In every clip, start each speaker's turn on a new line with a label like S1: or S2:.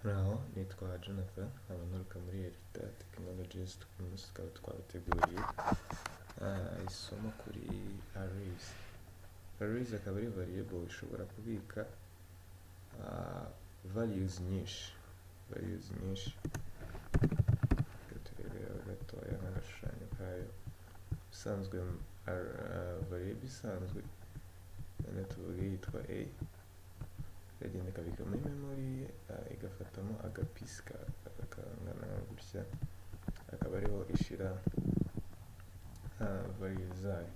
S1: Muraho, nitwa Jonathan, nkaba nturuka muri Elita Technologies, uyu munsi tukaba twabateguriye isomo kuri arrays. Arrays akaba ari variable ishobora kubika values nyinshi. Reka turebeho gatoya nk'agashushanyo kayo. Ubusanzwe variable isanzwe none tuvuge yitwa A, iragenda ikabika muri memory, igafatamo agapisi kangana gutya, akaba ariho ishira value zayo,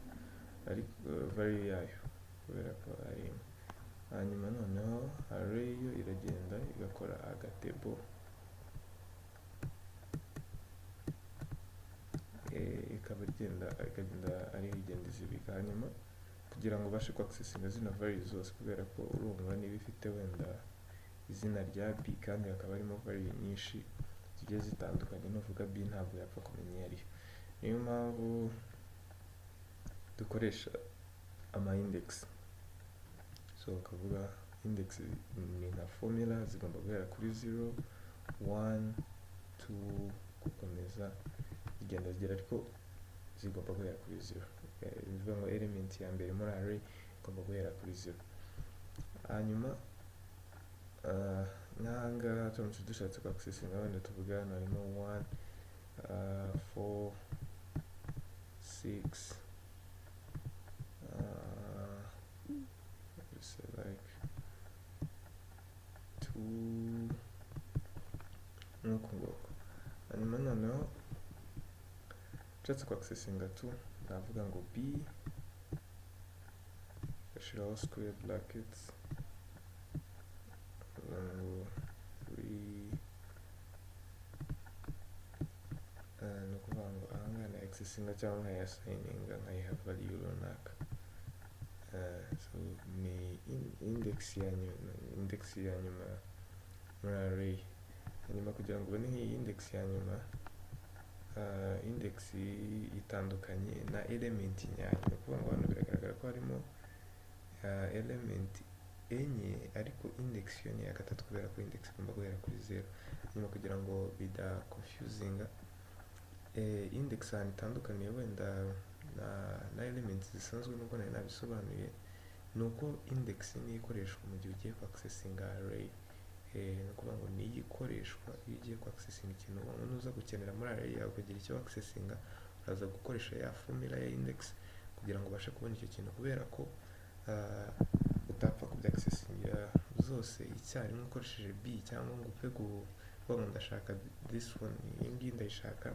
S1: value yayo kubera ko ari imwe. Hanyuma noneho array yo iragenda igakora agatable, ikagenda ariho igenda izibika. Hanyuma kugira ngo ubashe accessinga zino values zose, kubera ko urumva niba ifite wenda izina rya B kandi hakaba harimo value nyinshi zigiye zitandukanye, nuvuga B ntabwo yapfa kumenya iyo ariyo. Niyo mpamvu dukoresha ama index. So ukavuga index ni nka formula, zigomba guhera kuri 0, 1, 2 gukomeza zigenda zigera, ariko zigomba guhera kuri 0. Bivuga ngo element ya mbere muri array igomba guhera kuri 0. Hanyuma nk'ahangaha turamutse dushatse ku accessinga, wenda tuvuga hano harimo 1, 4, 6, like 2, nuko nguko. Hanyuma noneho nshatse ku accessinga 2, navuga ngo B, gashiraho square brackets, ngo 3, ni ukuvuga ngo ahangaha na accessinga cyangwa nkayassigninga nkayiha value runaka. So ni index ya nyuma muri array. Hanyuma kugira ngo ubone iyi index ya nyuma, index itandukanye na element nyayo. Ni ukuvuga ngo hano biragaragara ko harimo element enye, ariko index yo ni iya gatatu kubera ko index igomba guhera kuri 0. Hanyuma kugira ngo bida confusinga, index ahantu itandukaniye wenda na elements zisanzwe, nubwo nari nabisobanuye, ni uko index niyo ikoreshwa mu gihe ugiye ku accessinga array. Ni ukuvuga ngo niyo ikoreshwa iyo ugiye ku accessinga ikintu. Umuntu uza gukenera muri array yawe kugira icyo accessinga, uraza gukoresha ya formula ya index kugira ngo ubashe kubona icyo kintu, kubera ko utapfa kubya accessinga zose icyarimwe ukoresheje B, cyangwa ngo upfe kuvuga ngo ndashaka this one, iyi ngiyi ndayishaka,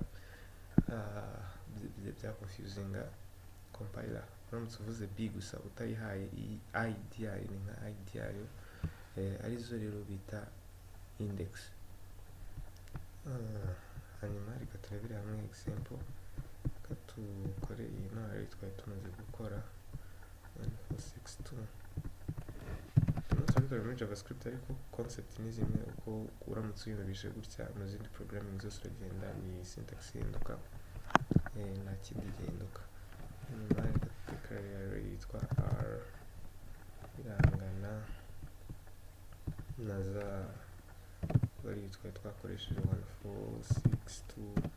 S1: bya confusinga compiler. Uramutse uvuze B gusa utayihaye ID yayo, ni nka ID yayo, arizo rero bita index. Hanyuma reka turebere hamwe example, reka tukore iyi array twari tumaze gukora 1462. Turabikora muri JavaScript, ariko concept ni zimwe. Uko uramutse uyumvishe gutya mu zindi programming zose uragenda, ni syntax ihinduka, nta kindi gihinduka. Hanyuma reka declare array yitwa R, irangana na za value twari twakoresheje 1462.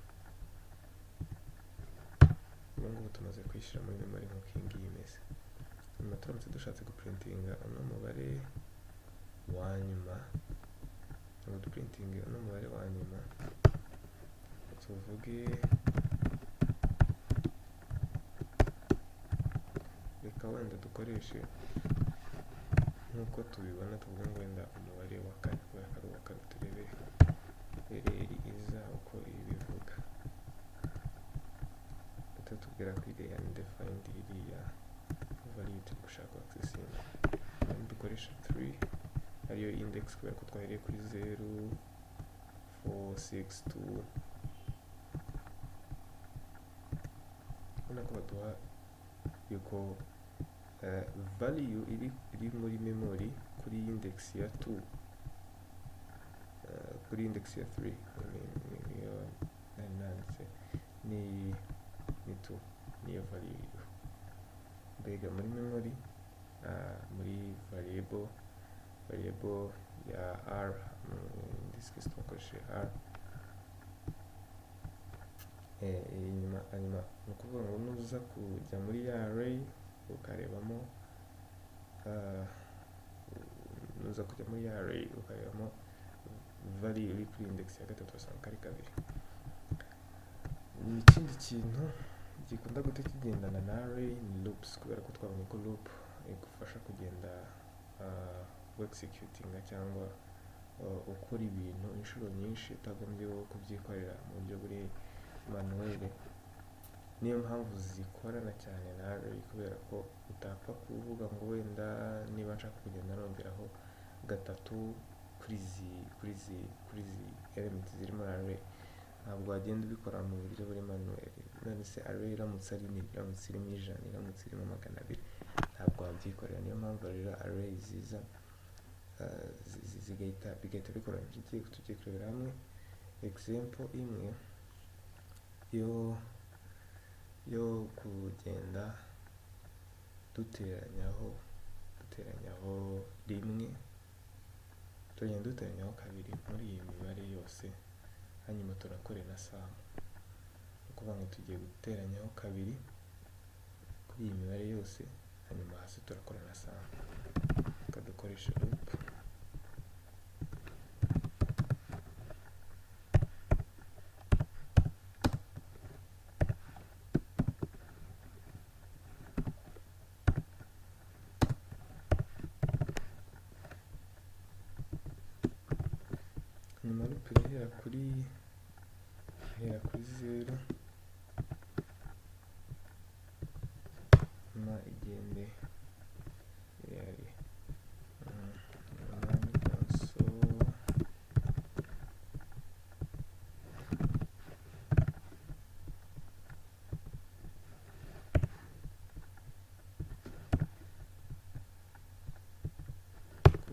S1: ubu ngubu tumaze kwishyira muri memory nk'uko iyi ngiyi imeze. Hanyuma turamutse dushatse guprintinga uno mubare wa nyuma, ngo duprintinge uno mubare wa nyuma, tuvuge reka wenda dukoreshe nk'uko tubibona, tuvuge ngo wenda umubare wa 4, kubera ko ari uwa 4. Turebe ereri iza uko ibivuga. Tubwira ko iriya undefined, iriya value turi gushaka accessinga, dukoresha 3 ariyo index, kubera ko twahereye kuri 0, 4, 6, 2. Ubona ko baduha yuko value iri muri memory kuri index ya 2, kuri index ya 3, niyo nanditse ni 2, niyo value iriho. Mbega muri memory, muri variable ya R, in this case twakoresheje r. Hanyuma ni ukuvuga ngo nuza kujya muri ya array ukarebamo value iri kuri index ya gatatu wasanga ari kabiri. Ikindi kintu gikunda guhita kigendana na array ni loops, kubera ko twabonye ko loop igufasha kugenda executinga cyangwa ukora ibintu inshuro nyinshi utagombye kubyikorera mu buryo buri manuel. Niyo mpamvu zikorana cyane na array, kubera ko utapfa kuvuga ngo wenda niba nshaka kugenda nongeraho gatatu kuri izi element ziri muri array, ntabwo wagenda ubikora mu buryo buri manuel. None se array iramutse ari nini, iramutse irimo 100, iramutse irimo 200, ntabwo wabyikorera. Niyo mpamvu rero array ziza bigahita bikora. Tugiye kurebera hamwe example imwe yo kugenda duteranyaho rimwe, tugenda duteranyaho kabiri muri iyi mibare yose, hanyuma turakore na sum. Ukuvuga ngo tugiye guteranyaho kabiri kuri iyi mibare yose, hanyuma hasi turakora na sum. Tukadukoresha loop. Nyuma loop irahera kuri 0, nyuma igende yari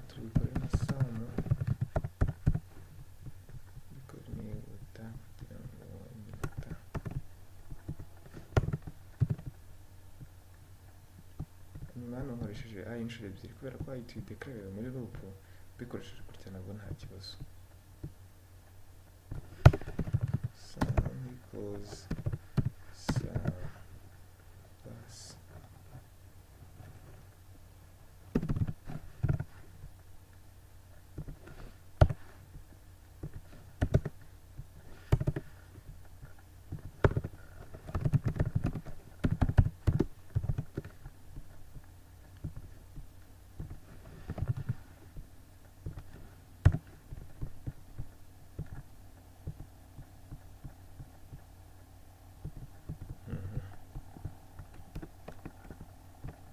S1: tubikore na sum. Hano nkoresheje i inshuro ebyiri, kubera ko i tuyideclare muri loop. Bikoresheje gutya nabwo nta kibazo. Sum equals sum plus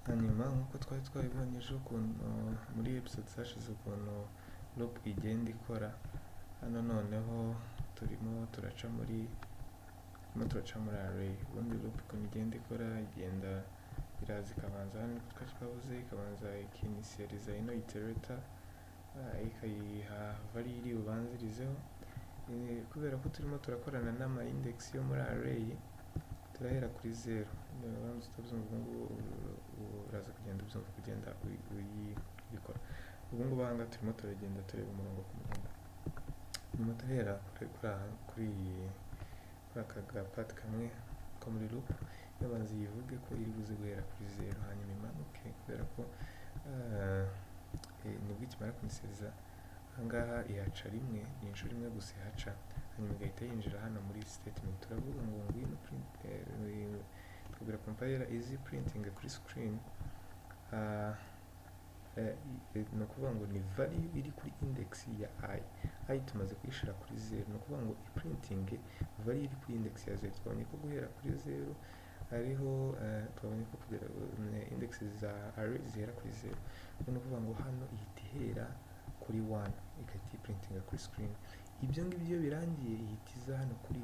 S1: hanyuma nk'uko twari twabibonyeje ukuntu muri episode zashize ukuntu loop igenda ikora. Hano noneho turimo turaca muri array. Ubundi loop ukuntu igenda ikora, igenda iraza ikabanza hano niko twavuze, ikabanza ikinitializa ino iterator, ikayiha value iri bubanzirizeho. Kubera ko turimo turakorana n'ama index yo muri array, turahera kuri 0. Niba utabyumva uraza kugenda ubyumva kugenda uyikora. Ubu ngubu aha ngaha turimo turagenda tureba umurongo ku murongo. Nyuma turahera kuri aka gapart kamwe ko muri loop, yabanza yivuge ko iri buze guhera kuri 0, hanyuma imanuke, kubera ko nibwo ikimara kuniseriza. Aha ngaha ihaca rimwe, ni inshuro imwe gusa ihaca, hanyuma igahita yinjira hano muri statement. Turavuga ngo ngwino print, twabwira compiler easy printing kuri screen. Ni ukuvuga ngo ni value iri kuri index ya i tumaze kuyishira kuri 0. Ni ukuvuga ngo printing value iri kuri index ya 0. Twabonye ko guhera kuri 0 hariho twabonye ko kugera index za array zihera kuri 0. Ni ukuvuga ngo hano ihita ihera kuri 1, igahita printing kuri screen. Ibyo ngibyo birangiye ihita iza hano kuri